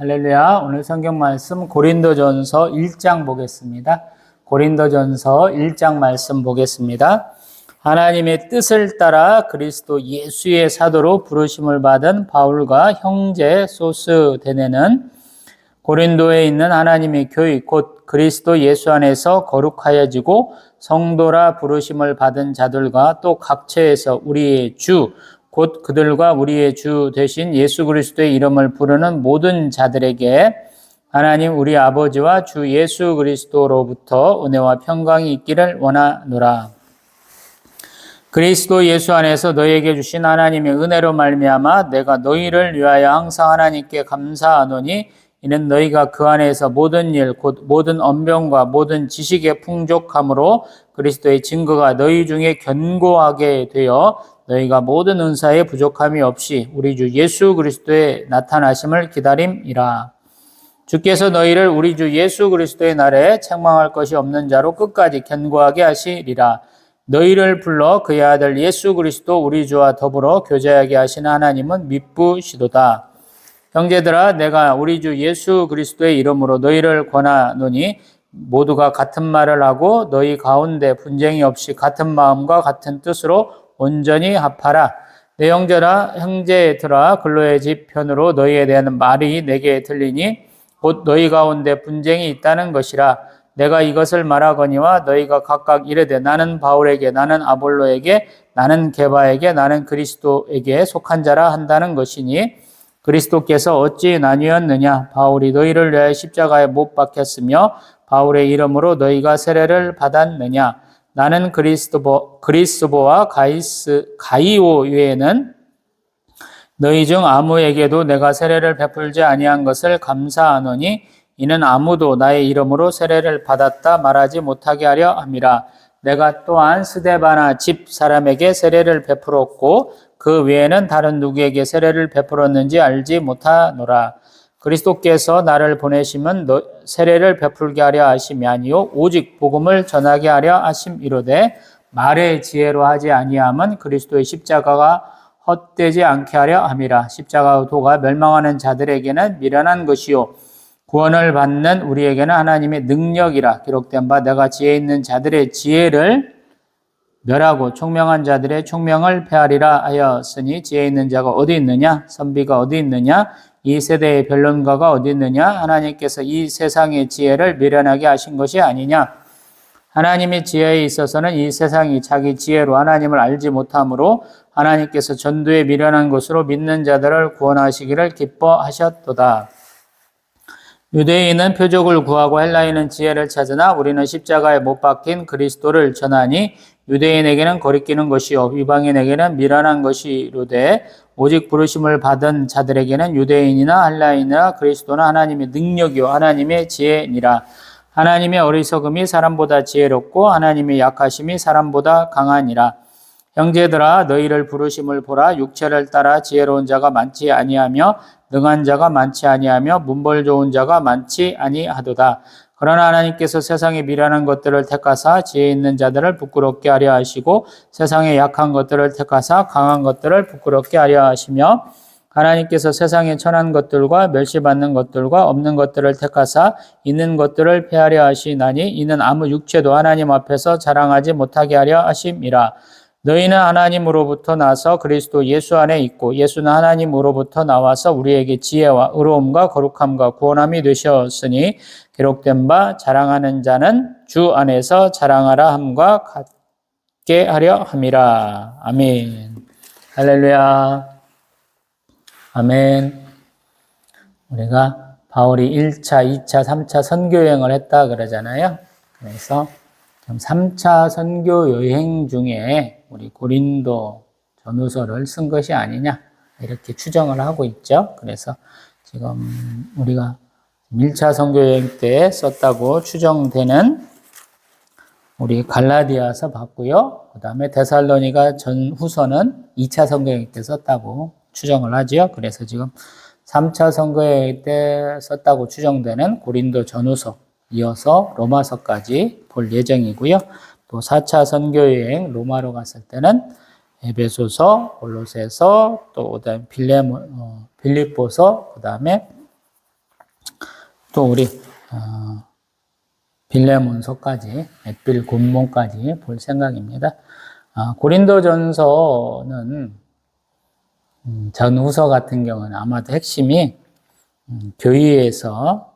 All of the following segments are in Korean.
할렐루야. 오늘 성경 말씀 고린도전서 1장 보겠습니다. 고린도전서 1장 말씀 보겠습니다. 하나님의 뜻을 따라 그리스도 예수의 사도로 부르심을 받은 바울과 형제 소스데네는 고린도에 있는 하나님의 교회 곧 그리스도 예수 안에서 거룩하여지고 성도라 부르심을 받은 자들과 또 각처에서 우리의 주 곧 그들과 우리의 주 되신 예수 그리스도의 이름을 부르는 모든 자들에게 하나님 우리 아버지와 주 예수 그리스도로부터 은혜와 평강이 있기를 원하노라. 그리스도 예수 안에서 너희에게 주신 하나님의 은혜로 말미암아 내가 너희를 위하여 항상 하나님께 감사하노니 이는 너희가 그 안에서 모든 일 곧 모든 언변과 모든 지식의 풍족함으로 그리스도의 증거가 너희 중에 견고하게 되어 너희가 모든 은사에 부족함이 없이 우리 주 예수 그리스도의 나타나심을 기다림이라. 주께서 너희를 우리 주 예수 그리스도의 날에 책망할 것이 없는 자로 끝까지 견고하게 하시리라. 너희를 불러 그의 아들 예수 그리스도 우리 주와 더불어 교제하게 하시는 하나님은 미쁘시도다. 형제들아, 내가 우리 주 예수 그리스도의 이름으로 너희를 권하노니 모두가 같은 말을 하고 너희 가운데 분쟁이 없이 같은 마음과 같은 뜻으로 온전히 합하라. 내 형제들아, 근로의 집 편으로 너희에 대한 말이 내게 들리니 곧 너희 가운데 분쟁이 있다는 것이라. 내가 이것을 말하거니와 너희가 각각 이르되 나는 바울에게, 나는 아볼로에게, 나는 게바에게, 나는 그리스도에게 속한 자라 한다는 것이니 그리스도께서 어찌 나뉘었느냐? 바울이 너희를 위하여 십자가에 못 박혔으며 바울의 이름으로 너희가 세례를 받았느냐? 나는 그리스도와 가이오 외에는 너희 중 아무에게도 내가 세례를 베풀지 아니한 것을 감사하노니 이는 아무도 나의 이름으로 세례를 받았다 말하지 못하게 하려 함이라. 내가 또한 스데바나 집 사람에게 세례를 베풀었고 그 외에는 다른 누구에게 세례를 베풀었는지 알지 못하노라. 그리스도께서 나를 보내시면 세례를 베풀게 하려 하심이 아니요 오직 복음을 전하게 하려 하심이로되 말의 지혜로 하지 아니함은 그리스도의 십자가가 헛되지 않게 하려 함이라. 십자가 도가 멸망하는 자들에게는 미련한 것이요 구원을 받는 우리에게는 하나님의 능력이라. 기록된 바 내가 지혜 있는 자들의 지혜를 멸하고 총명한 자들의 총명을 폐하리라 하였으니 지혜 있는 자가 어디 있느냐? 선비가 어디 있느냐? 이 세대의 변론가가 어디 있느냐? 하나님께서 이 세상의 지혜를 미련하게 하신 것이 아니냐? 하나님의 지혜에 있어서는 이 세상이 자기 지혜로 하나님을 알지 못하므로 하나님께서 전도에 미련한 것으로 믿는 자들을 구원하시기를 기뻐하셨도다. 유대인은 표적을 구하고 헬라인은 지혜를 찾으나 우리는 십자가에 못 박힌 그리스도를 전하니 유대인에게는 거리끼는 것이요 이방인에게는 미련한 것이로되 오직 부르심을 받은 자들에게는 유대인이나 헬라인이나 그리스도는 하나님의 능력이요 하나님의 지혜니라. 하나님의 어리석음이 사람보다 지혜롭고 하나님의 약하심이 사람보다 강하니라. 형제들아, 너희를 부르심을 보라. 육체를 따라 지혜로운 자가 많지 아니하며 능한 자가 많지 아니하며 문벌 좋은 자가 많지 아니하도다. 그러나 하나님께서 세상에 미련한 것들을 택하사 지혜 있는 자들을 부끄럽게 하려 하시고 세상에 약한 것들을 택하사 강한 것들을 부끄럽게 하려 하시며 하나님께서 세상에 천한 것들과 멸시받는 것들과 없는 것들을 택하사 있는 것들을 폐하려 하시나니 이는 아무 육체도 하나님 앞에서 자랑하지 못하게 하려 하심이라. 너희는 하나님으로부터 나서 그리스도 예수 안에 있고 예수는 하나님으로부터 나와서 우리에게 지혜와 의로움과 거룩함과 구원함이 되셨으니 기록된 바 자랑하는 자는 주 안에서 자랑하라 함과 같게 하려 함이라. 아멘. 할렐루야. 아멘. 우리가 바울이 1차, 2차, 3차 선교여행을 했다 그러잖아요. 그래서 지금 3차 선교 여행 중에 우리 고린도 전후서를 쓴 것이 아니냐 이렇게 추정을 하고 있죠. 그래서 지금 우리가 1차 선교 여행 때 썼다고 추정되는 우리 갈라디아서 봤고요. 그 다음에 데살로니가 전후서는 2차 선교 여행 때 썼다고 추정을 하죠. 그래서 지금 3차 선교 여행 때 썼다고 추정되는 고린도 전후서 이어서 로마서까지 볼 예정이고요. 또 4차 선교여행 로마로 갔을 때는 에베소서, 골로새서, 또 그다음에 빌립보서, 그다음에 또 우리 빌레몬서까지, 앳빌 곤몬까지 볼 생각입니다. 고린도전서는 전후서 같은 경우는 아마도 핵심이 교회에서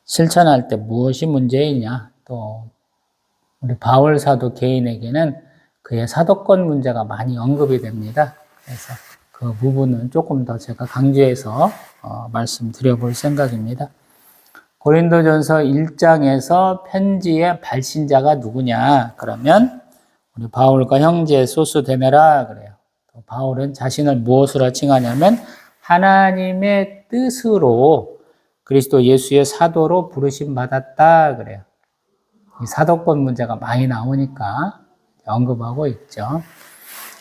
실천할 때 무엇이 문제이냐, 또 우리 바울 사도 개인에게는 그의 사도권 문제가 많이 언급이 됩니다. 그래서 그 부분은 조금 더 제가 강조해서 말씀드려 볼 생각입니다. 고린도전서 1장에서 편지의 발신자가 누구냐? 그러면 우리 바울과 형제 소수되내라 그래요. 또 바울은 자신을 무엇으로 칭하냐면 하나님의 뜻으로 그리스도 예수의 사도로 부르심 받았다 그래요. 이 사도권 문제가 많이 나오니까 언급하고 있죠.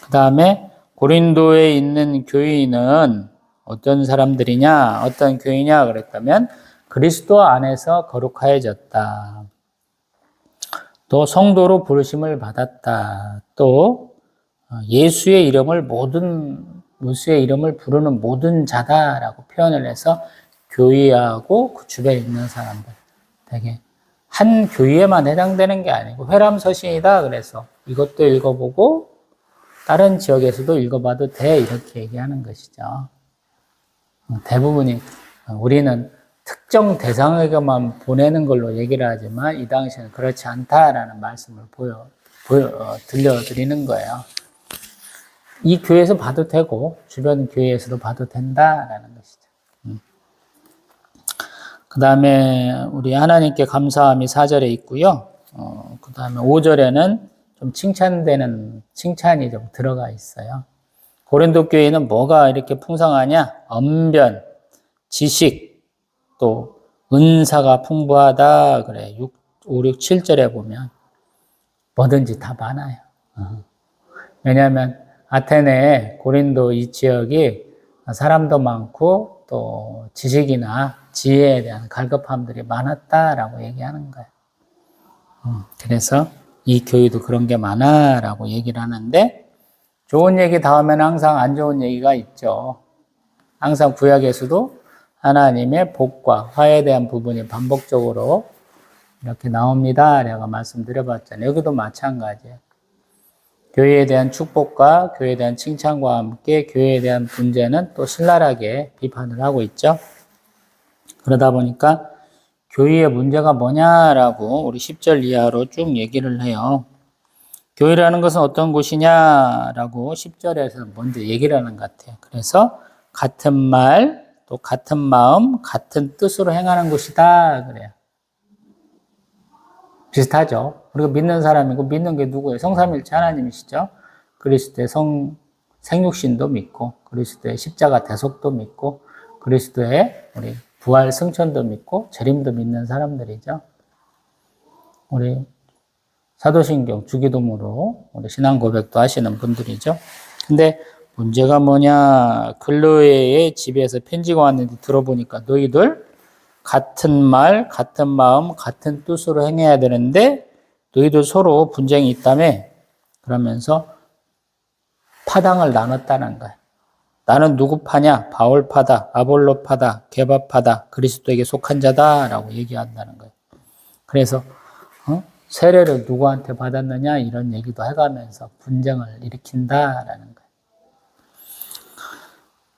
그 다음에 고린도에 있는 교인은 어떤 사람들이냐, 어떤 교인이냐 그랬다면 그리스도 안에서 거룩하여졌다. 또 성도로 부르심을 받았다. 또 예수의 이름을 부르는 모든 자다라고 표현을 해서 교회하고 그 주변에 있는 사람들 되게 한 교회에만 해당되는 게 아니고 회람서신이다 그래서 이것도 읽어보고 다른 지역에서도 읽어봐도 돼 이렇게 얘기하는 것이죠. 대부분이 우리는 특정 대상에게만 보내는 걸로 얘기를 하지만 이 당시에는 그렇지 않다라는 말씀을 들려드리는 거예요. 이 교회에서 봐도 되고 주변 교회에서도 봐도 된다라는 것이죠. 그 다음에 우리 하나님께 감사함이 4절에 있고요. 그 다음에 5절에는 좀 칭찬이 좀 들어가 있어요. 고린도 교회는 뭐가 이렇게 풍성하냐? 언변, 지식, 또 은사가 풍부하다 그래. 5, 6, 7절에 보면 뭐든지 다 많아요. 왜냐하면 아테네, 고린도 이 지역이 사람도 많고 또 지식이나 지혜에 대한 갈급함들이 많았다라고 얘기하는 거예요. 그래서 이 교회도 그런 게 많아라고 얘기를 하는데 좋은 얘기 다음에는 항상 안 좋은 얘기가 있죠. 항상 구약에서도 하나님의 복과 화에 대한 부분이 반복적으로 이렇게 나옵니다. 내가 말씀드려봤잖아요. 여기도 마찬가지예요. 교회에 대한 축복과 교회에 대한 칭찬과 함께 교회에 대한 문제는 또 신랄하게 비판을 하고 있죠. 그러다 보니까 교회의 문제가 뭐냐라고 우리 10절 이하로 쭉 얘기를 해요. 교회라는 것은 어떤 곳이냐라고 10절에서 먼저 얘기를 하는 것 같아요. 그래서 같은 말, 또 같은 마음, 같은 뜻으로 행하는 곳이다 그래요. 비슷하죠. 우리가 믿는 사람이고 믿는 게 누구예요? 성삼일체 하나님이시죠. 그리스도의 생육신도 믿고 그리스도의 십자가 대속도 믿고 그리스도의 우리 부활 승천도 믿고 재림도 믿는 사람들이죠. 우리 사도신경 주기도문으로 우리 신앙 고백도 하시는 분들이죠. 근데 문제가 뭐냐? 글로에의 집에서 편지가 왔는데 들어보니까 너희들 같은 말, 같은 마음, 같은 뜻으로 행해야 되는데 너희들 서로 분쟁이 있다며 그러면서 파당을 나눴다는 거예요. 나는 누구 파냐? 바울 파다, 아볼로 파다, 게바 파다, 그리스도에게 속한 자다라고 얘기한다는 거예요. 그래서 세례를 누구한테 받았느냐 이런 얘기도 해가면서 분쟁을 일으킨다라는 거예요.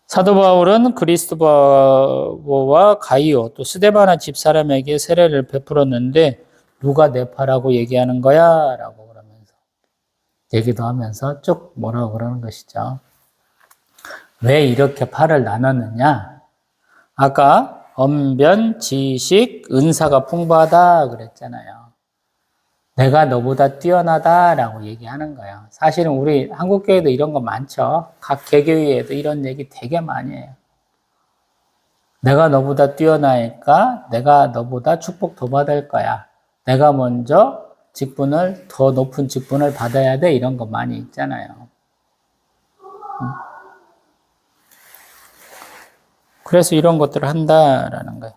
사도 바울은 그리스도와 가이오 또 스데바나 집사람에게 세례를 베풀었는데 누가 내 파라고 얘기하는 거야? 라고 그러면서 얘기도 하면서 쭉 뭐라고 그러는 것이죠. 왜 이렇게 파를 나눴느냐? 아까 언변, 지식, 은사가 풍부하다 그랬잖아요. 내가 너보다 뛰어나다라고 얘기하는 거예요. 사실은 우리 한국교회도 이런 거 많죠. 각 개교회에도 이런 얘기 되게 많이 해요. 내가 너보다 뛰어나니까 내가 너보다 축복 더 받을 거야. 내가 먼저 더 높은 직분을 받아야 돼. 이런 거 많이 있잖아요. 그래서 이런 것들을 한다라는 거예요.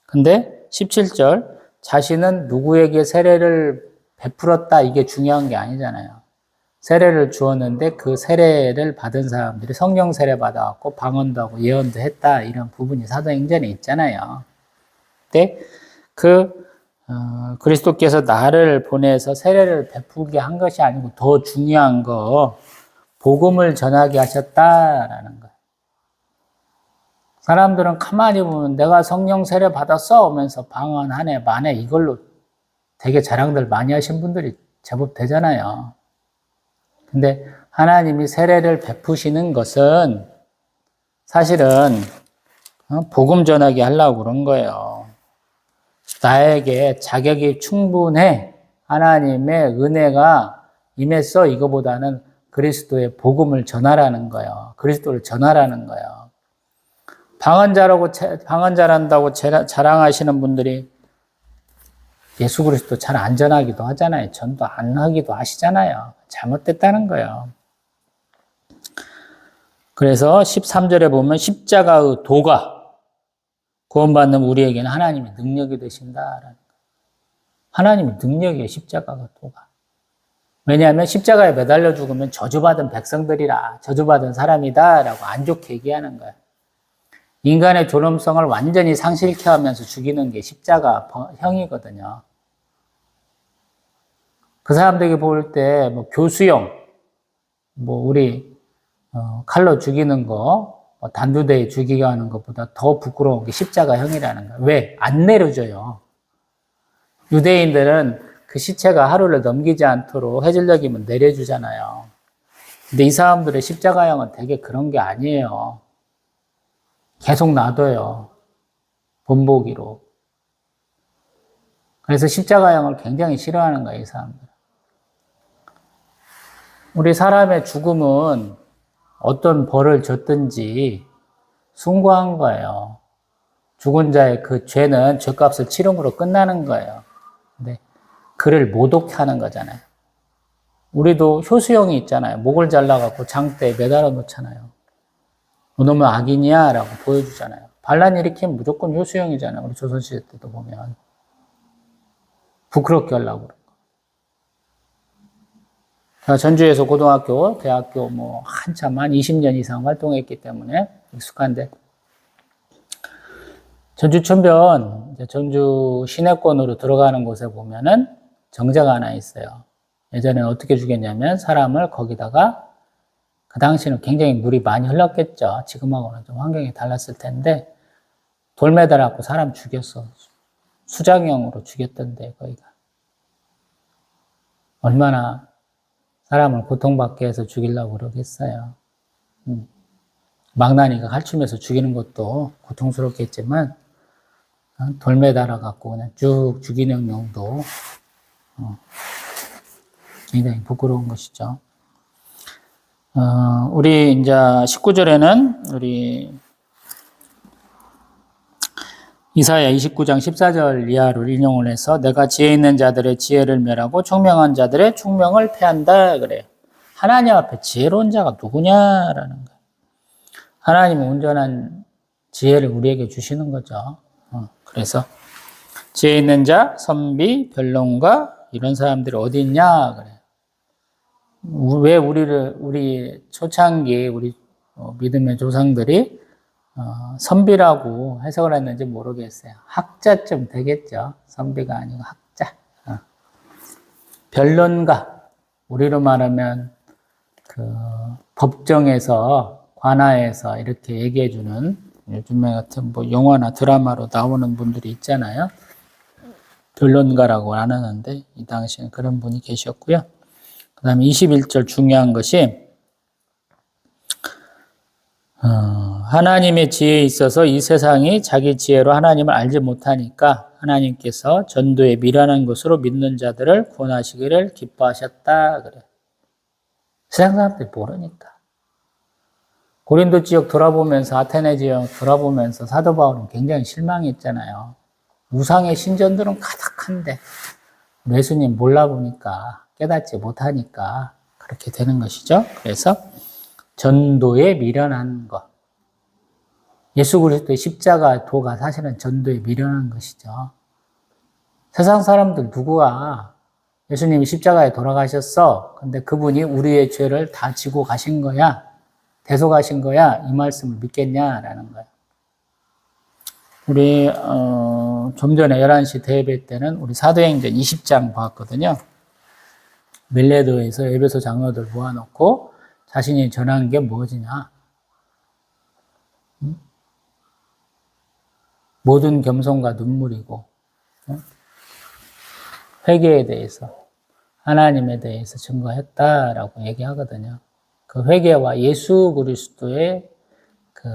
근데 17절 자신은 누구에게 세례를 베풀었다 이게 중요한 게 아니잖아요. 세례를 주었는데 그 세례를 받은 사람들이 성령 세례 받아갖고 방언도 하고 예언도 했다. 이런 부분이 사도행전에 있잖아요. 근데 그리스도께서 나를 보내서 세례를 베풀게 한 것이 아니고 더 중요한 거 복음을 전하게 하셨다라는 거예요. 사람들은 가만히 보면 내가 성령 세례 받았어 오면서 방언하네 마네 이걸로 되게 자랑들 많이 하신 분들이 제법 되잖아요. 근데 하나님이 세례를 베푸시는 것은 사실은 복음 전하게 하려고 그런 거예요. 나에게 자격이 충분해. 하나님의 은혜가 임했어. 이거보다는 그리스도의 복음을 전하라는 거예요. 그리스도를 전하라는 거예요. 방언 잘한다고 자랑하시는 분들이 예수 그리스도 잘 안 전하기도 하잖아요. 전도 안 하기도 하시잖아요. 잘못됐다는 거예요. 그래서 13절에 보면 십자가의 도가 구원받는 우리에게는 하나님의 능력이 되신다라는 거예요. 하나님의 능력이에요. 십자가가 도가. 왜냐하면 십자가에 매달려 죽으면 저주받은 백성들이라 저주받은 사람이다라고 안 좋게 얘기하는 거예요. 인간의 존엄성을 완전히 상실케 하면서 죽이는 게 십자가형이거든요. 그 사람들이 볼 때 뭐 교수형, 뭐 우리 칼로 죽이는 거, 단두대에 죽이게 하는 것보다 더 부끄러운 게 십자가형이라는 거예요. 왜? 안 내려줘요. 유대인들은 그 시체가 하루를 넘기지 않도록 해질녘이면 내려주잖아요. 근데 이 사람들의 십자가형은 되게 그런 게 아니에요. 계속 놔둬요. 본보기로. 그래서 십자가형을 굉장히 싫어하는 거예요, 이 사람들. 우리 사람의 죽음은 어떤 벌을 줬든지 숭고한 거예요. 죽은 자의 그 죄는 죄값을 치름으로 끝나는 거예요. 근데 그를 모독해 하는 거잖아요. 우리도 효수형이 있잖아요. 목을 잘라갖고 장대에 매달아 놓잖아요. 너 너무 악인이야 라고 보여주잖아요. 반란 일으키면 무조건 효수형이잖아요. 우리 조선시대 때도 보면. 부끄럽게 하려고 그런 거. 제가 전주에서 고등학교, 대학교 뭐 한참 한 20년 이상 활동했기 때문에 익숙한데 전주 천변, 전주 시내권으로 들어가는 곳에 보면은 정자가 하나 있어요. 예전에는 어떻게 죽였냐면 사람을 거기다가 그 당시는 굉장히 물이 많이 흘렀겠죠. 지금하고는 좀 환경이 달랐을 텐데 돌 매달아갖고 사람 죽였어. 수장형으로 죽였던데 거기가. 얼마나 사람을 고통받게 해서 죽이려고 그러겠어요. 망나니가 칼춤에서 죽이는 것도 고통스럽겠지만 돌 매달아갖고 그냥 쭉 죽이는 용도 굉장히 부끄러운 것이죠. 우리 이제 19절에는 우리 이사야 29장 14절 이하를 인용을 해서 내가 지혜 있는 자들의 지혜를 멸하고 총명한 자들의 총명을 패한다 그래요. 하나님 앞에 지혜로운 자가 누구냐라는 거예요. 하나님은 온전한 지혜를 우리에게 주시는 거죠. 그래서 지혜 있는 자, 선비, 변론가 이런 사람들이 어디 있냐 그래요. 왜 우리 초창기 우리 믿음의 조상들이 선비라고 해석을 했는지 모르겠어요. 학자쯤 되겠죠. 선비가 아니고 학자. 변론가. 우리로 말하면 그 법정에서 관하에서 이렇게 얘기해주는 요즘에 같은 뭐 영화나 드라마로 나오는 분들이 있잖아요. 변론가라고 안 하는데 이 당시에는 그런 분이 계셨고요. 그 다음에 21절 중요한 것이 하나님의 지혜에 있어서 이 세상이 자기 지혜로 하나님을 알지 못하니까 하나님께서 전도에 미련한 것으로 믿는 자들을 구원하시기를 기뻐하셨다 그래. 세상 사람들이 모르니까. 고린도 지역 돌아보면서 아테네 지역 돌아보면서 사도 바울은 굉장히 실망했잖아요. 우상의 신전들은 가득한데 예수님 몰라보니까 깨닫지 못하니까 그렇게 되는 것이죠. 그래서 전도에 미련한 것. 예수 그리스도의 십자가 도가 사실은 전도에 미련한 것이죠. 세상 사람들 누구가 예수님이 십자가에 돌아가셨어. 근데 그분이 우리의 죄를 다 지고 가신 거야. 대속하신 거야. 이 말씀을 믿겠냐라는 거야. 우리 좀 전에 11시 대예배 때는 우리 사도행전 20장 봤거든요. 밀레도에서 에베소 장로들 모아놓고 자신이 전한 게 뭐지냐. 모든 겸손과 눈물이고 회개에 대해서 하나님에 대해서 증거했다라고 얘기하거든요. 그 회개와 예수 그리스도의 그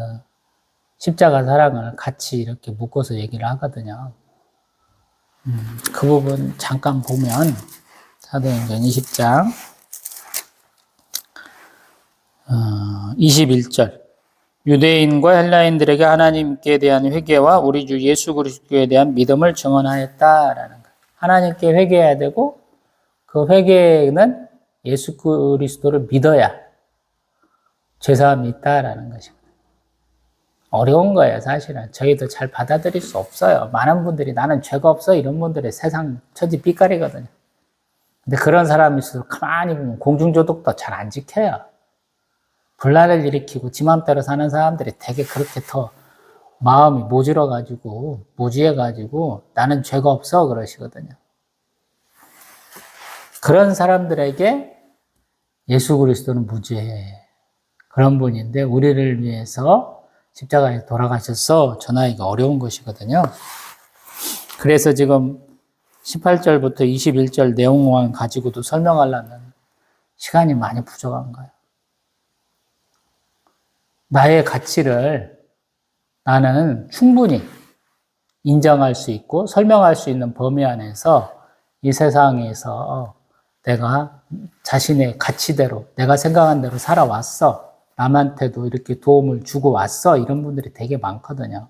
십자가 사랑을 같이 이렇게 묶어서 얘기를 하거든요. 그 부분 잠깐 보면 사도행전 20장 21절 유대인과 헬라인들에게 하나님께 대한 회개와 우리 주 예수 그리스도에 대한 믿음을 증언하였다라는 거예요. 하나님께 회개해야 되고 그 회개는 예수 그리스도를 믿어야 죄사함이 있다라는 것입니다. 어려운 거예요, 사실은. 저희도 잘 받아들일 수 없어요. 많은 분들이 나는 죄가 없어 이런 분들의 세상 처지 삐까리거든요. 근데 그런 사람일수록 가만히 보면 공중도덕도 잘 안 지켜요. 분란을 일으키고 지 맘대로 사는 사람들이 되게 그렇게 더 마음이 모질어가지고 무지해가지고 나는 죄가 없어 그러시거든요. 그런 사람들에게 예수 그리스도는 무죄 그런 분인데 우리를 위해서 십자가에 돌아가셔서 전하기가 어려운 것이거든요. 그래서 지금 18절부터 21절 내용만 가지고도 설명하려면 시간이 많이 부족한 거예요. 나의 가치를 나는 충분히 인정할 수 있고 설명할 수 있는 범위 안에서 이 세상에서 내가 자신의 가치대로 내가 생각한 대로 살아왔어. 남한테도 이렇게 도움을 주고 왔어. 이런 분들이 되게 많거든요.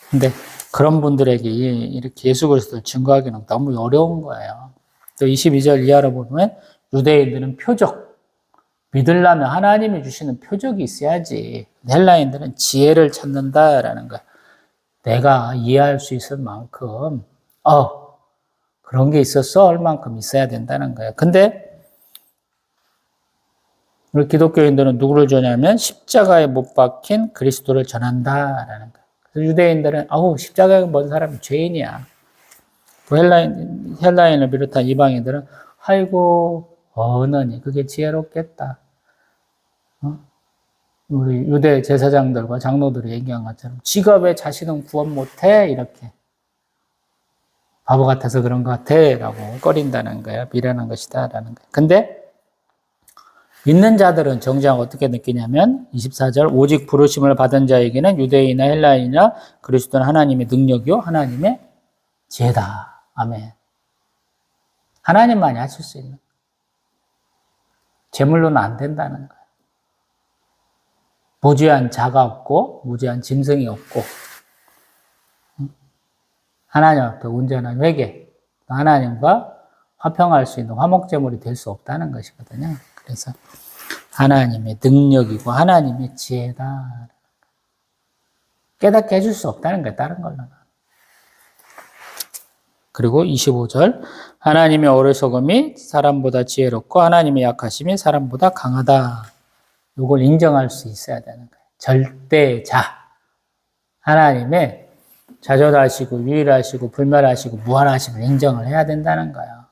근데 그런 분들에게 이렇게 예수 그리스도를 증거하기는 너무 어려운 거예요. 또 22절 이하로 보면 유대인들은 표적, 믿으려면 하나님이 주시는 표적이 있어야지. 헬라인들은 지혜를 찾는다라는 거야. 내가 이해할 수 있을 만큼 그런 게 있었어? 얼만큼 있어야 된다는 거야. 근데 우리 기독교인들은 누구를 전하냐면 십자가에 못 박힌 그리스도를 전한다라는 거야. 그래서 유대인들은 십자가에 못 사람이 죄인이야. 또 헬라인을 비롯한 이방인들은 아이고 어느니 그게 지혜롭겠다. 우리 유대 제사장들과 장로들이 얘기한 것처럼 지가 왜 자신은 구원 못해? 이렇게 바보 같아서 그런 것 같아 라고 꺼린다는 거야. 미련한 것이다 라는 거야. 근데 믿는 자들은 정작 어떻게 느끼냐면 24절 오직 부르심을 받은 자에게는 유대인이나 헬라인이나 그리스도는 하나님의 능력이요 하나님의 지혜다. 아멘. 하나님만이 하실 수 있는 제물로는 안 된다는 거예요. 무죄한 자가 없고 무죄한 짐승이 없고 하나님 앞에 온전한 회개 하나님과 화평할 수 있는 화목제물이 될 수 없다는 것이거든요. 그래서 하나님의 능력이고 하나님의 지혜다. 깨닫게 해줄 수 없다는 거예요. 다른 걸로는. 그리고 25절 하나님의 어리석음이 사람보다 지혜롭고 하나님의 약하심이 사람보다 강하다. 이걸 인정할 수 있어야 되는 거예요. 절대자. 하나님의 자존하시고 유일하시고 불멸하시고 무한하심을 인정을 해야 된다는 거예요.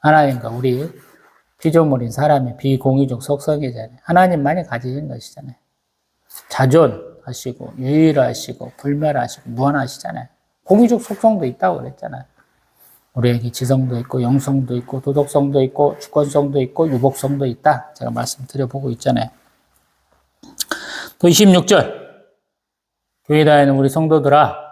하나님과 우리 피조물인 사람의 비공의적 속성이잖아요. 하나님만이 가지신 것이잖아요. 자존하시고 유일하시고 불멸하시고 무한하시잖아요. 공의적 속성도 있다고 그랬잖아요. 우리에게 지성도 있고 영성도 있고 도덕성도 있고 주권성도 있고 유복성도 있다. 제가 말씀드려보고 있잖아요. 또 26절 교회 다니는 우리 성도들아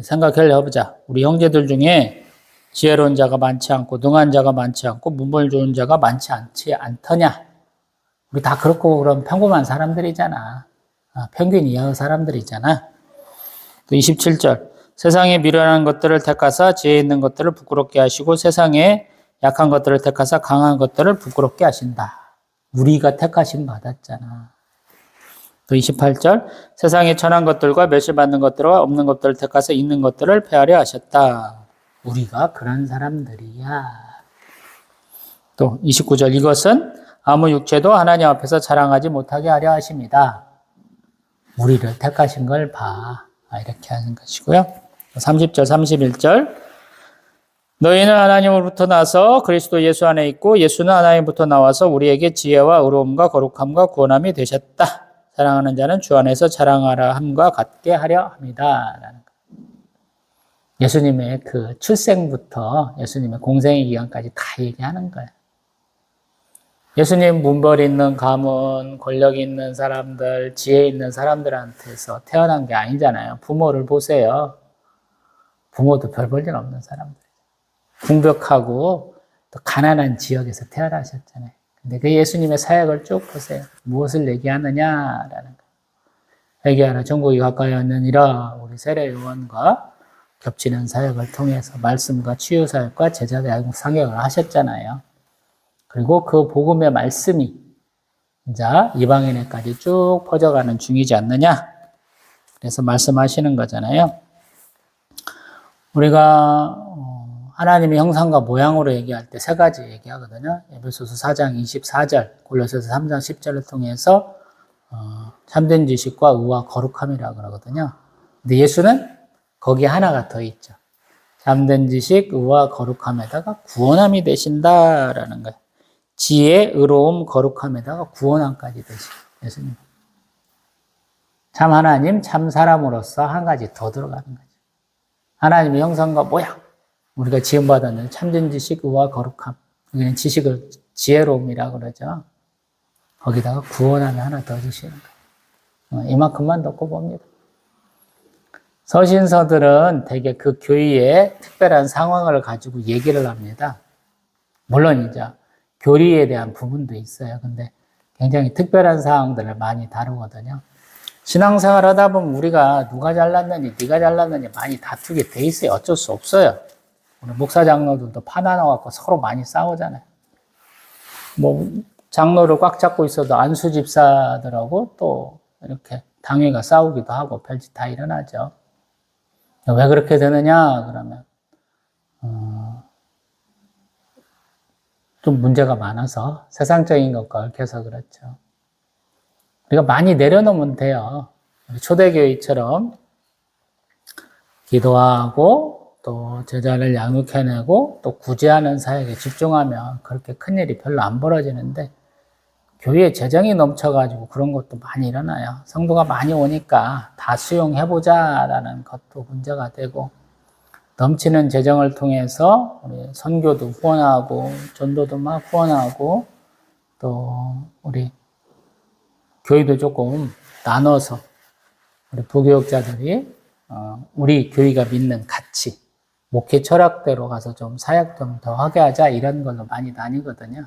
생각해 보자. 우리 형제들 중에 지혜로운 자가 많지 않고 능한 자가 많지 않고 문벌 좋은 자가 많지 않더냐. 우리 다 그렇고 그럼 평범한 사람들이잖아. 평균 이하의 사람들이잖아. 또 27절 세상에 미련한 것들을 택하사 지혜 있는 것들을 부끄럽게 하시고 세상에 약한 것들을 택하사 강한 것들을 부끄럽게 하신다. 우리가 택하심 받았잖아. 또 28절 세상에 천한 것들과 멸시받는 것들과 없는 것들을 택하사 있는 것들을 폐하려 하셨다. 우리가 그런 사람들이야. 또 29절 이것은 아무 육체도 하나님 앞에서 자랑하지 못하게 하려 하십니다. 우리를 택하신 걸 봐. 이렇게 하는 것이고요. 30절 31절 너희는 하나님으로부터 나서 그리스도 예수 안에 있고 예수는 하나님부터 나와서 우리에게 지혜와 의로움과 거룩함과 구원함이 되셨다. 사랑하는 자는 주 안에서 자랑하라 함과 같게 하려 합니다. 라는 거. 예수님의 그 출생부터 예수님의 공생의 기간까지 다 얘기하는 거예요. 예수님 문벌 있는 가문, 권력 있는 사람들, 지혜 있는 사람들한테서 태어난 게 아니잖아요. 부모를 보세요. 부모도 별 볼 일 없는 사람들. 궁벽하고 또 가난한 지역에서 태어나셨잖아요. 근데 그 예수님의 사역을 쭉 보세요. 무엇을 얘기하느냐라는 거. 회개하라 천국이 가까이 왔느니라 우리 세례 요한과 겹치는 사역을 통해서 말씀과 치유 사역과 제자 사역을 하셨잖아요. 그리고 그 복음의 말씀이 이제 이방인에까지 쭉 퍼져가는 중이지 않느냐. 그래서 말씀하시는 거잖아요. 우리가 하나님의 형상과 모양으로 얘기할 때 세 가지 얘기하거든요. 에베소서 4장 24절, 골로새서 3장 10절을 통해서 참된 지식과 의와 거룩함이라고 그러거든요. 근데 예수는 거기에 하나가 더 있죠. 참된 지식, 의와 거룩함에다가 구원함이 되신다라는 거예요. 지혜, 의로움, 거룩함에다가 구원함까지 되신 예수님. 참 하나님, 참 사람으로서 한 가지 더 들어가는 거죠. 하나님의 형상과 모양. 우리가 지음받았는 참된 지식, 의와 거룩함. 여기는 지식을 지혜로움이라고 그러죠. 거기다가 구원함이 하나 더 주시는 거예요. 이만큼만 넣고 봅니다. 서신서들은 대개 그 교회의 특별한 상황을 가지고 얘기를 합니다. 물론 이제 교리에 대한 부분도 있어요. 근데 굉장히 특별한 사항들을 많이 다루거든요. 신앙생활 하다 보면 우리가 누가 잘났느니 네가 잘났느니 많이 다투게 돼 있어요. 어쩔 수 없어요. 우리 목사 장로들도 파나 나와서 서로 많이 싸우잖아요. 뭐 장로를 꽉 잡고 있어도 안수 집사들하고 또 이렇게 당회가 싸우기도 하고 별짓 다 일어나죠. 왜 그렇게 되느냐 그러면 좀 문제가 많아서 세상적인 것과 얽혀서 그렇죠. 우리가 많이 내려놓으면 돼요. 초대교회처럼 기도하고 또 제자를 양육해내고 또 구제하는 사역에 집중하면 그렇게 큰일이 별로 안 벌어지는데 교회에 재정이 넘쳐가지고 그런 것도 많이 일어나요. 성도가 많이 오니까 다 수용해보자라는 것도 문제가 되고 넘치는 재정을 통해서 우리 선교도 후원하고 전도도 막 후원하고 또 우리 교회도 조금 나눠서 우리 부교육자들이 우리 교회가 믿는 가치, 목회 철학대로 가서 좀 사역 좀 더 하게 하자 이런 걸로 많이 다니거든요.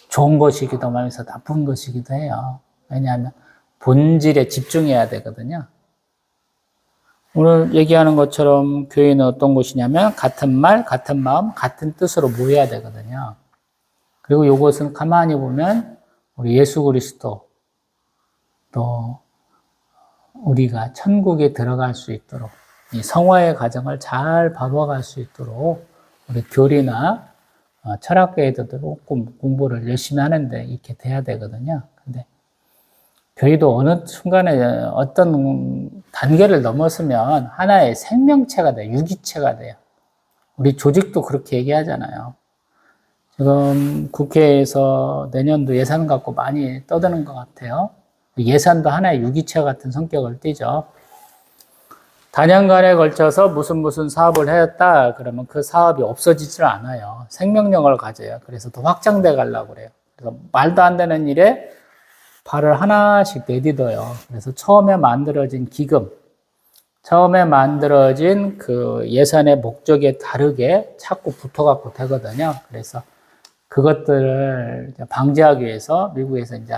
좋은 것이기도 하면서 나쁜 것이기도 해요. 왜냐하면 본질에 집중해야 되거든요. 오늘 얘기하는 것처럼 교회는 어떤 곳이냐면 같은 말, 같은 마음, 같은 뜻으로 모여야 되거든요. 그리고 이것은 가만히 보면 우리 예수 그리스도 또 우리가 천국에 들어갈 수 있도록 이 성화의 과정을 잘 바꿔갈 수 있도록 우리 교리나 철학계에도 조금 공부를 열심히 하는데 이렇게 돼야 되거든요. 근데 교회도 어느 순간에 어떤 단계를 넘었으면 하나의 생명체가 돼요. 유기체가 돼요. 우리 조직도 그렇게 얘기하잖아요. 지금 국회에서 내년도 예산 갖고 많이 떠드는 것 같아요. 예산도 하나의 유기체 같은 성격을 띠죠. 단연간에 걸쳐서 무슨 사업을 했다 그러면 그 사업이 없어지질 않아요. 생명력을 가져요. 그래서 더 확장돼 가려고 그래요. 그래서 말도 안 되는 일에 발을 하나씩 내딛어요. 그래서 처음에 만들어진 기금, 처음에 만들어진 그 예산의 목적에 다르게 자꾸 붙어갖고 되거든요. 그래서 그것들을 방지하기 위해서 미국에서 이제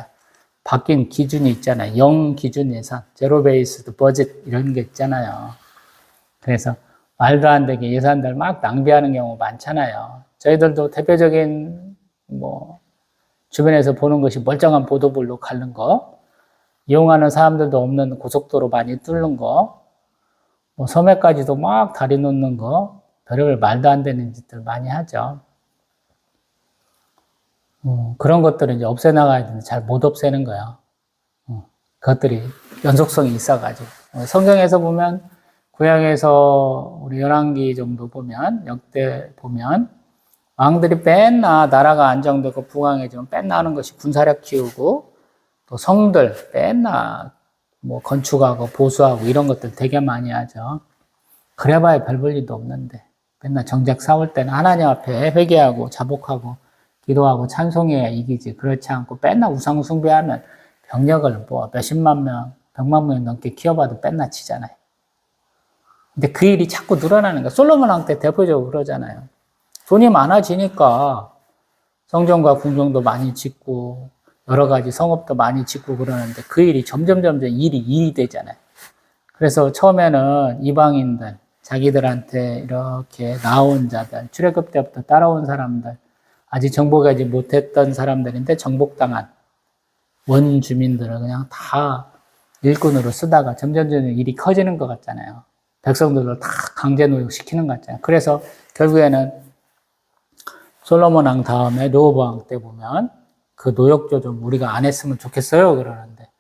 바뀐 기준이 있잖아요. 0 기준 예산, 제로 베이스드 버짓 이런 게 있잖아요. 그래서 말도 안 되게 예산들 막 낭비하는 경우 많잖아요. 저희들도 대표적인 주변에서 보는 것이 멀쩡한 보도블록 가는 거, 이용하는 사람들도 없는 고속도로 많이 뚫는 거, 섬에까지도 막 다리 놓는 거, 별의별 말도 안 되는 짓들 많이 하죠. 그런 것들은 이제 없애나가야 되는데 잘 못 없애는 거야. 그것들이 연속성이 있어가지고. 성경에서 보면, 구약에서 우리 열왕기 정도 보면, 역대 보면, 왕들이 맨날 나라가 안정되고 부강해지면 맨날 하는 것이 군사력 키우고, 또 성들 맨날 뭐 건축하고 보수하고 이런 것들 되게 많이 하죠. 그래봐야 별 볼 일도 없는데, 맨날 정작 싸울 때는 하나님 앞에 회개하고 자복하고 기도하고 찬송해야 이기지. 그렇지 않고 맨날 우상 숭배하면 병력을 뭐 몇십만 명, 백만 명 넘게 키워봐도 맨날 치잖아요. 근데 그 일이 자꾸 늘어나는 거야. 솔로몬 왕 때 대표적으로 그러잖아요. 돈이 많아지니까 성전과 궁정도 많이 짓고 여러 가지 성읍도 많이 짓고 그러는데 그 일이 점점 일이 되잖아요. 그래서 처음에는 이방인들, 자기들한테 이렇게 나온 자들, 출애굽 때부터 따라온 사람들, 아직 정복하지 못했던 사람들인데 정복당한 원주민들을 그냥 다 일꾼으로 쓰다가 점점 일이 커지는 것 같잖아요. 백성들을 다 강제 노역시키는 것 같잖아요. 그래서 결국에는 솔로몬 왕 다음에 르호보암 왕 때 보면 그 노역조 좀 우리가 안 했으면 좋겠어요 그러는데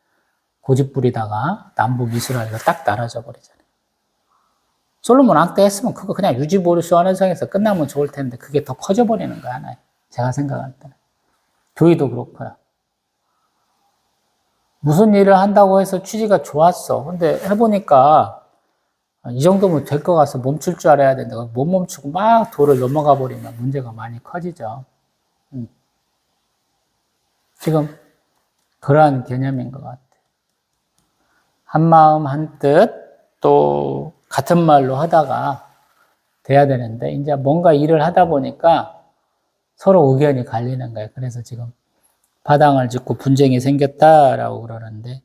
고집 부리다가 남북 이스라엘로 딱 나눠져 버리잖아요. 솔로몬 왕 때 했으면 그거 그냥 유지보수 하는 성에서 끝나면 좋을 텐데 그게 더 커져버리는 거야 하나에. 제가 생각할 때는. 교회도 그렇고요. 무슨 일을 한다고 해서 취지가 좋았어. 근데 해보니까 이 정도면 될 것 같아서 멈출 줄 알아야 되는데 못 멈추고 막 도를 넘어가 버리면 문제가 많이 커지죠. 지금 그러한 개념인 것 같아요. 한마음 한뜻 또 같은 말로 하다가 돼야 되는데 이제 뭔가 일을 하다 보니까 서로 의견이 갈리는 거예요. 그래서 지금 파당을 짓고 분쟁이 생겼다라고 그러는데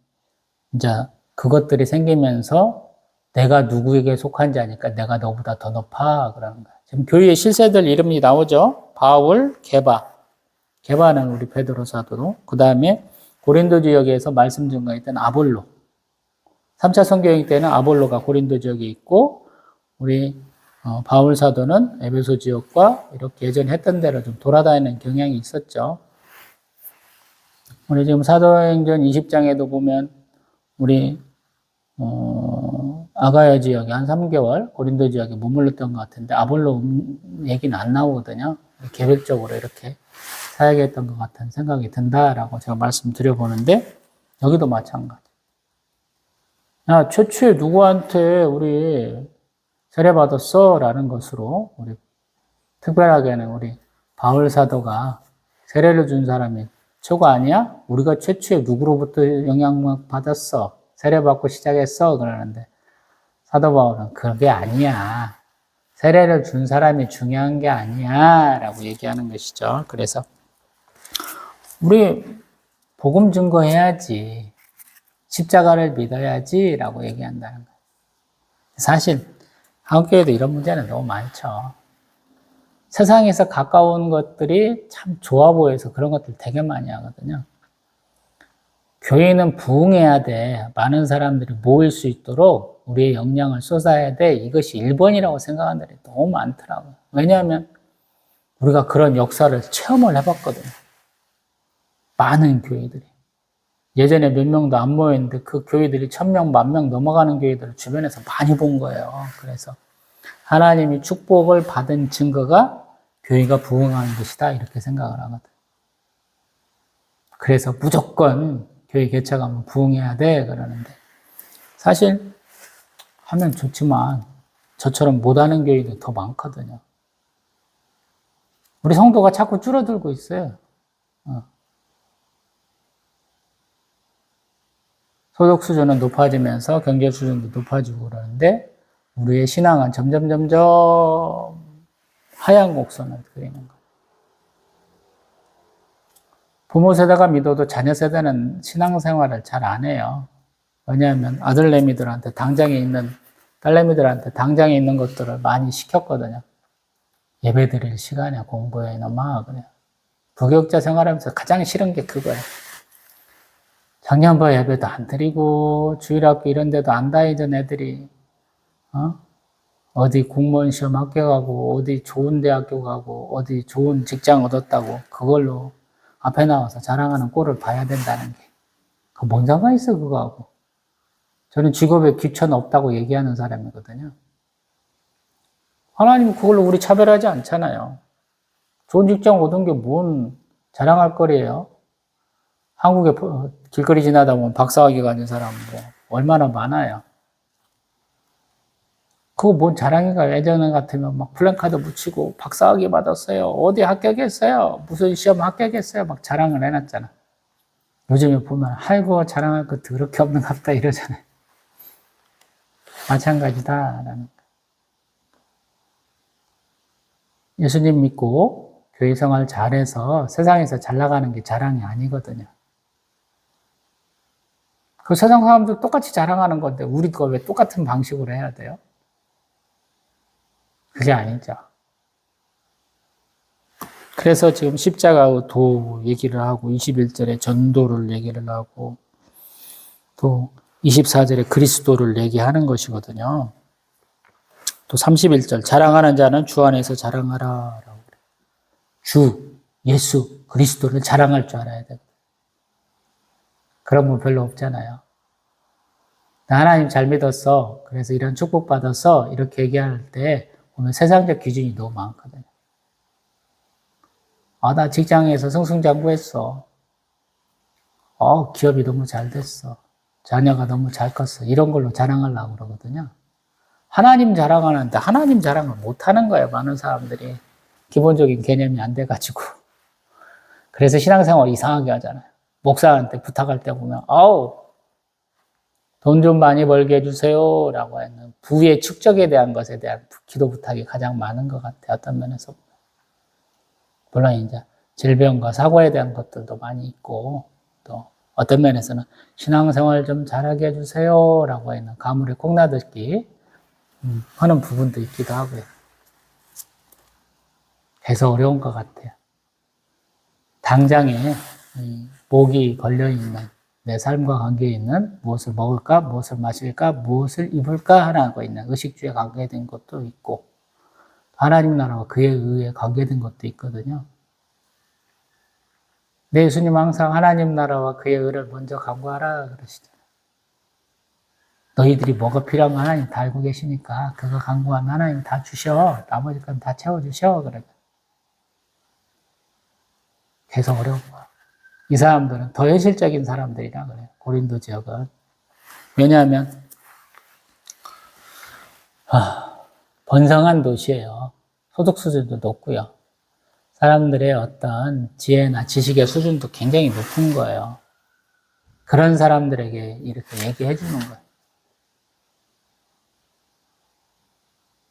이제 그것들이 생기면서 내가 누구에게 속한지 아니까 내가 너보다 더 높아 그러는 거예요. 지금 교회의 실세들 이름이 나오죠. 바울, 게바. 게바는 우리 베드로 사도. 그 다음에 고린도 지역에서 말씀 증거했던 아볼로. 3차 선교행 때는 아볼로가 고린도 지역에 있고 우리 바울 사도는 에베소 지역과 이렇게 예전에 했던 대로 좀 돌아다니는 경향이 있었죠. 우리 지금 사도행전 20장에도 보면 우리 아가야 지역에 한 3개월 고린도 지역에 머물렀던 것 같은데 아볼로 얘기는 안 나오거든요. 계획적으로 이렇게 사역했던 것 같은 생각이 든다라고 제가 말씀드려보는데 여기도 마찬가지. 야, 최초에 누구한테 우리 세례받았어? 라는 것으로 우리 특별하게는 우리 바울 사도가 세례를 준 사람이 최고 아니야? 우리가 최초에 누구로부터 영향을 받았어? 세례받고 시작했어? 그러는데 사도 바울은 그게 아니야. 세례를 준 사람이 중요한 게 아니야. 라고 얘기하는 것이죠. 그래서 우리 복음 증거해야지. 십자가를 믿어야지. 라고 얘기한다는 거예요. 사실 한국교회도 이런 문제는 너무 많죠. 세상에서 가까운 것들이 참 좋아 보여서 그런 것들 되게 많이 하거든요. 교회는 부흥해야 돼. 많은 사람들이 모일 수 있도록 우리의 역량을 쏟아야 돼. 이것이 1번이라고 생각하는 사람이 너무 많더라고요. 왜냐하면 우리가 그런 역사를 체험을 해봤거든요. 많은 교회들이. 예전에 몇 명도 안 모였는데 그 교회들이 1000명, 10,000명 넘어가는 교회들을 주변에서 많이 본 거예요. 그래서 하나님이 축복을 받은 증거가 교회가 부흥하는 것이다. 이렇게 생각을 하거든. 그래서 무조건 교회 개척하면 부흥해야 돼. 그러는데 사실 하면 좋지만 저처럼 못하는 교회도 더 많거든요. 우리 성도가 자꾸 줄어들고 있어요. 소득 수준은 높아지면서 경제 수준도 높아지고 그러는데 우리의 신앙은 점점 하향 곡선을 그리는 거예요. 부모 세대가 믿어도 자녀 세대는 신앙생활을 잘 안 해요. 왜냐하면 아들내미들한테 당장에 있는, 딸내미들한테 당장에 있는 것들을 많이 시켰거든요. 예배 드릴 시간에 공부해 이놈아 그래요. 부교육자 생활하면서 가장 싫은 게 그거예요. 작년부에 예배도 안 드리고 주일학교 이런 데도 안 다니던 애들이 어디 공무원 시험 합격하고 어디 좋은 대학교 가고 어디 좋은 직장 얻었다고 그걸로 앞에 나와서 자랑하는 꼴을 봐야 된다는 게 그 뭔 상관 있어 그거하고. 저는 직업에 귀천 없다고 얘기하는 사람이거든요. 하나님은 그걸로 우리 차별하지 않잖아요. 좋은 직장 얻은 게 뭔 자랑할 거리예요. 한국에 길거리 지나다 보면 박사학위 가진 사람 뭐 얼마나 많아요. 그거 뭔 자랑인가요? 예전에 같으면 막 플랜카드 붙이고 박사학위 받았어요. 어디 합격했어요. 무슨 시험 합격했어요. 막 자랑을 해놨잖아. 요즘에 보면 아이고 자랑할 거 더럽게 없는가 보다 이러잖아요. 마찬가지다라는 거. 예수님 믿고 교회 생활 잘해서 세상에서 잘 나가는 게 자랑이 아니거든요. 그 세상 사람들 똑같이 자랑하는 건데 우리 거 왜 똑같은 방식으로 해야 돼요? 그게 아니죠. 그래서 지금 십자가의 도 얘기를 하고 21절에 전도를 얘기를 하고 또 24절에 그리스도를 얘기하는 것이거든요. 또 31절 자랑하는 자는 주 안에서 자랑하라. 주, 예수, 그리스도를 자랑할 줄 알아야 돼요. 그런 분 별로 없잖아요. 나 하나님 잘 믿었어. 그래서 이런 축복 받았어. 이렇게 얘기할 때 보면 세상적 기준이 너무 많거든요. 아, 나 직장에서 승승장구했어. 기업이 너무 잘 됐어. 자녀가 너무 잘 컸어. 이런 걸로 자랑하려고 그러거든요. 하나님 자랑하는데 하나님 자랑을 못하는 거예요. 많은 사람들이. 기본적인 개념이 안 돼가지고. 그래서 신앙생활 이상하게 하잖아요. 목사한테 부탁할 때 보면 돈 좀 많이 벌게 해주세요 라고 하는 부의 축적에 대한 것에 대한 기도 부탁이 가장 많은 것 같아요. 어떤 면에서. 물론 이제 질병과 사고에 대한 것들도 많이 있고 또 어떤 면에서는 신앙생활 좀 잘하게 해주세요 라고 하는 가물에 콩나듯이 하는 부분도 있기도 하고요. 그래서 어려운 것 같아요. 당장에 목이 걸려있는 내 삶과 관계에 있는 무엇을 먹을까, 무엇을 마실까, 무엇을 입을까 하고 있는 의식주에 관계된 것도 있고 하나님 나라와 그에 의해 관계된 것도 있거든요. 내 예수님 항상 하나님 나라와 그의 의를 먼저 간구하라 그러시잖아요. 너희들이 뭐가 필요한 거 하나님 다 알고 계시니까 그거 간구하면 하나님 다 주셔. 나머지 건 다 채워주셔. 그러죠. 계속 어려운 거야. 이 사람들은 더 현실적인 사람들이라 그래요. 고린도 지역은. 왜냐하면 번성한 도시예요. 소득 수준도 높고요. 사람들의 어떤 지혜나 지식의 수준도 굉장히 높은 거예요. 그런 사람들에게 이렇게 얘기해 주는 거예요.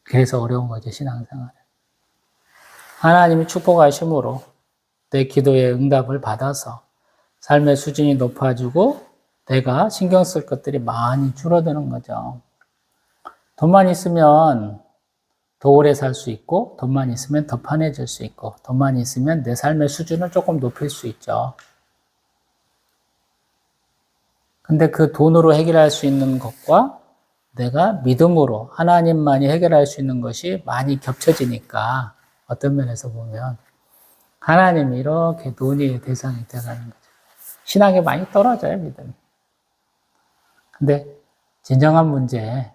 그래서 어려운 거죠, 신앙생활은. 하나님이 축복하심으로 내 기도의 응답을 받아서 삶의 수준이 높아지고 내가 신경 쓸 것들이 많이 줄어드는 거죠. 돈만 있으면 더 오래 살 수 있고 돈만 있으면 더 편해질 수 있고 돈만 있으면 내 삶의 수준을 조금 높일 수 있죠. 근데 그 돈으로 해결할 수 있는 것과 내가 믿음으로 하나님만이 해결할 수 있는 것이 많이 겹쳐지니까 어떤 면에서 보면 하나님이 이렇게 논의의 대상이 되가는 거죠. 신앙이 많이 떨어져요, 믿음이. 근데 진정한 문제,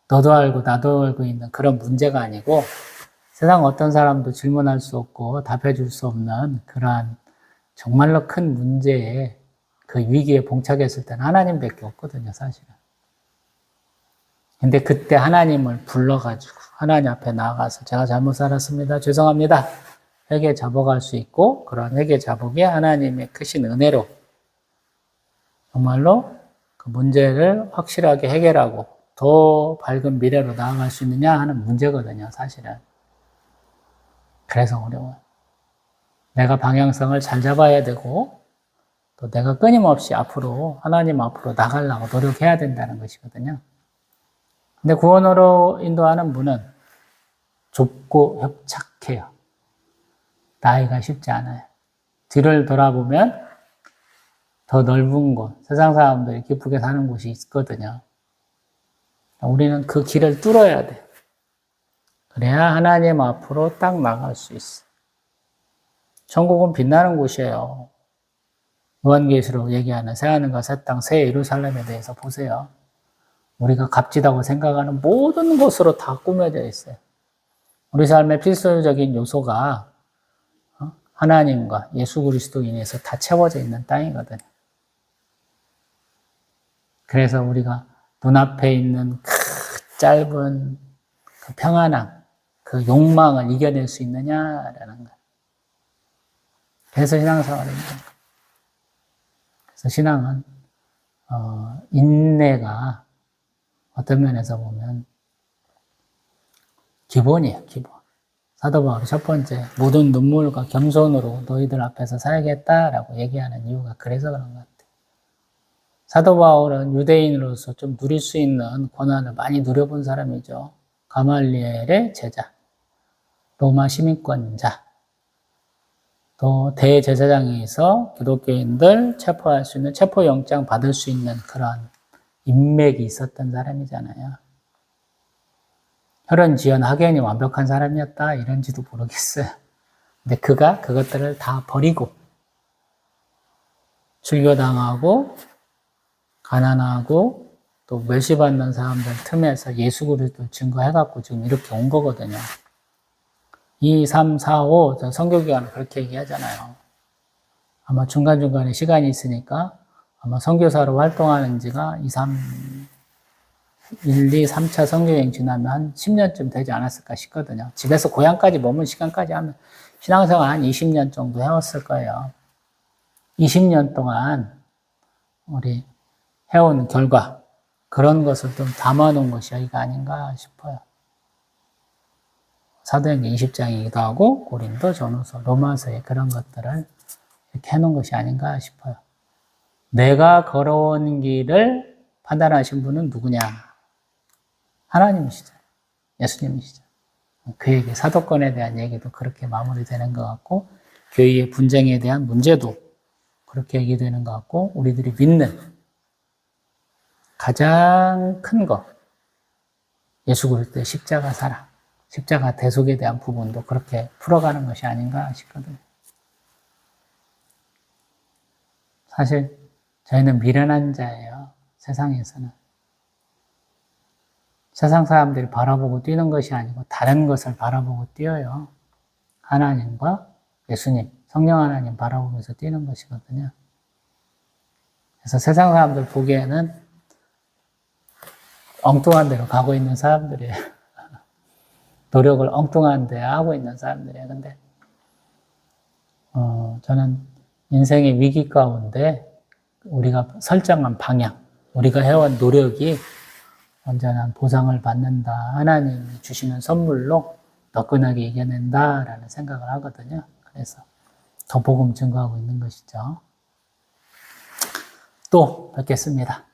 너도 알고 나도 알고 있는 그런 문제가 아니고 세상 어떤 사람도 질문할 수 없고 답해 줄 수 없는 그러한 정말로 큰 문제에 그 위기에 봉착했을 때는 하나님밖에 없거든요, 사실은. 근데 그때 하나님을 불러가지고 하나님 앞에 나아가서 제가 잘못 살았습니다. 죄송합니다. 회개 잡아갈 수 있고 그런 회개 잡음이 하나님의 크신 은혜로 정말로 그 문제를 확실하게 해결하고 더 밝은 미래로 나아갈 수 있느냐 하는 문제거든요, 사실은. 그래서 어려워요. 내가 방향성을 잘 잡아야 되고 또 내가 끊임없이 앞으로 하나님 앞으로 나가려고 노력해야 된다는 것이거든요. 근데 구원으로 인도하는 문은 좁고 협착해요. 나이가 쉽지 않아요. 뒤를 돌아보면 더 넓은 곳, 세상 사람들이 기쁘게 사는 곳이 있거든요. 우리는 그 길을 뚫어야 돼. 그래야 하나님 앞으로 딱 나갈 수 있어. 천국은 빛나는 곳이에요. 요한계시록 얘기하는 새하늘과 새 땅, 새 예루살렘에 대해서 보세요. 우리가 값지다고 생각하는 모든 것으로 다 꾸며져 있어요. 우리 삶의 필수적인 요소가 하나님과 예수 그리스도인에서 다 채워져 있는 땅이거든요. 그래서 우리가 눈앞에 있는 그 짧은 그 평안함, 그 욕망을 이겨낼 수 있느냐라는 거예요. 그래서 신앙생활을 힘든 거예요. 그래서 신앙은 인내가 어떤 면에서 보면 기본이에요, 기본. 사도 바울이 첫 번째, 모든 눈물과 겸손으로 너희들 앞에서 살겠다라고 얘기하는 이유가 그래서 그런 것 같아요. 사도 바울은 유대인으로서 좀 누릴 수 있는 권한을 많이 누려본 사람이죠. 가말리엘의 제자, 로마 시민권자, 또 대제사장에서 기독교인들 체포할 수 있는 체포영장 받을 수 있는 그런 인맥이 있었던 사람이잖아요. 혈연, 지연, 학연이 완벽한 사람이었다 이런지도 모르겠어요. 근데 그가 그것들을 다 버리고 출교당하고 가난하고 또 멸시받는 사람들 틈에서 예수 그리스도 증거해갖고 지금 이렇게 온 거거든요. 2, 3, 4, 5 선교기관은 그렇게 얘기하잖아요. 아마 중간중간에 시간이 있으니까 아마 선교사로 활동하는 지가 1, 2, 3차 선교여행 지나면 한 10년쯤 되지 않았을까 싶거든요. 집에서 고향까지 머문 시간까지 하면 신앙생활 한 20년 정도 해왔을 거예요. 20년 동안 우리 해온 결과 그런 것을 좀 담아놓은 것이 여기가 아닌가 싶어요. 사도행전 20장이기도 하고 고린도 전후서 로마서에 그런 것들을 이렇게 해놓은 것이 아닌가 싶어요. 내가 걸어온 길을 판단하신 분은 누구냐? 하나님이시죠. 예수님이시죠. 그 얘기, 사도권에 대한 얘기도 그렇게 마무리되는 것 같고 교회의 분쟁에 대한 문제도 그렇게 얘기되는 것 같고 우리들이 믿는 가장 큰 것, 예수 그리스도의 십자가 사랑, 십자가 대속에 대한 부분도 그렇게 풀어가는 것이 아닌가 싶거든요. 사실 저희는 미련한 자예요. 세상에서는. 세상 사람들이 바라보고 뛰는 것이 아니고 다른 것을 바라보고 뛰어요. 하나님과 예수님, 성령 하나님 바라보면서 뛰는 것이거든요. 그래서 세상 사람들 보기에는 엉뚱한 데로 가고 있는 사람들이에요. 노력을 엉뚱한 데 하고 있는 사람들이에요. 근데 저는 인생의 위기 가운데 우리가 설정한 방향, 우리가 해온 노력이 언제나 보상을 받는다. 하나님이 주시는 선물로 너끈하게 이겨낸다라는 생각을 하거든요. 그래서 더 복음 증거하고 있는 것이죠. 또 뵙겠습니다.